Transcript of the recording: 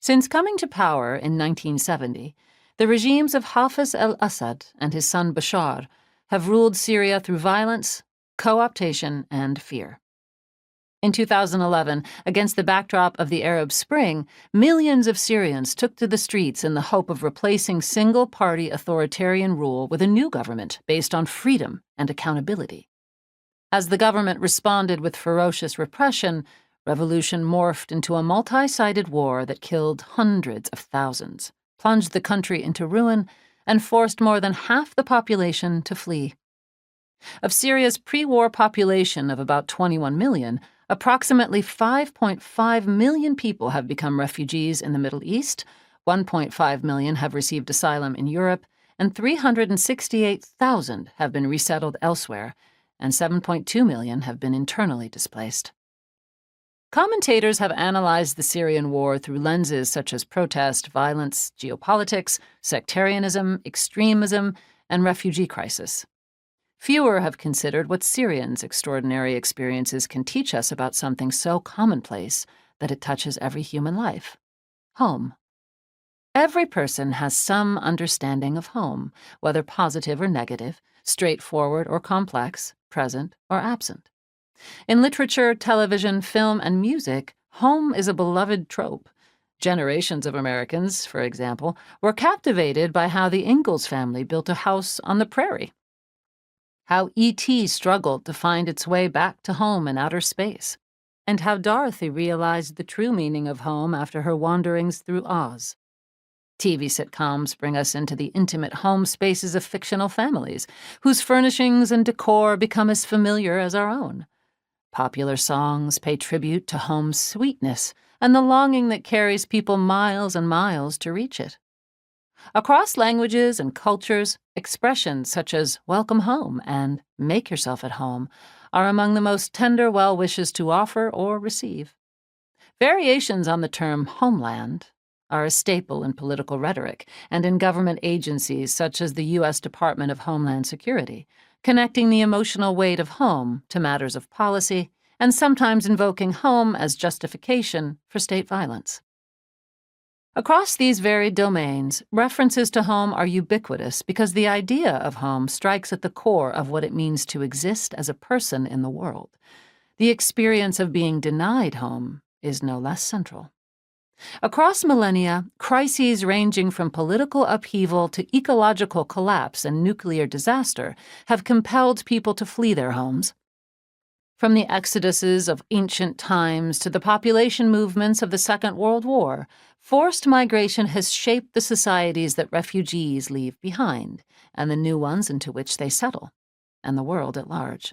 Since coming to power in 1970, the regimes of Hafez al-Assad and his son Bashar have ruled Syria through violence, co-optation, and fear. In 2011, against the backdrop of the Arab Spring, millions of Syrians took to the streets in the hope of replacing single-party authoritarian rule with a new government based on freedom and accountability. As the government responded with ferocious repression, revolution morphed into a multi-sided war that killed hundreds of thousands, plunged the country into ruin, and forced more than half the population to flee. Of Syria's pre-war population of about 21 million, approximately 5.5 million people have become refugees in the Middle East, 1.5 million have received asylum in Europe, and 368,000 have been resettled elsewhere, and 7.2 million have been internally displaced. Commentators have analyzed the Syrian war through lenses such as protest, violence, geopolitics, sectarianism, extremism, and refugee crisis. Fewer have considered what Syrians' extraordinary experiences can teach us about something so commonplace that it touches every human life: home. Every person has some understanding of home, whether positive or negative, straightforward or complex, present or absent. In literature, television, film, and music, home is a beloved trope. Generations of Americans, for example, were captivated by how the Ingalls family built a house on the prairie, how E.T. struggled to find its way back to home in outer space, and how Dorothy realized the true meaning of home after her wanderings through Oz. TV sitcoms bring us into the intimate home spaces of fictional families, whose furnishings and decor become as familiar as our own. Popular songs pay tribute to home's sweetness and the longing that carries people miles and miles to reach it. Across languages and cultures, expressions such as welcome home and make yourself at home are among the most tender well wishes to offer or receive. Variations on the term homeland are a staple in political rhetoric and in government agencies such as the U.S. Department of Homeland Security, connecting the emotional weight of home to matters of policy and sometimes invoking home as justification for state violence. Across these varied domains, references to home are ubiquitous because the idea of home strikes at the core of what it means to exist as a person in the world. The experience of being denied home is no less central. Across millennia, crises ranging from political upheaval to ecological collapse and nuclear disaster have compelled people to flee their homes. From the exoduses of ancient times to the population movements of the Second World War, forced migration has shaped the societies that refugees leave behind, and the new ones into which they settle, and the world at large.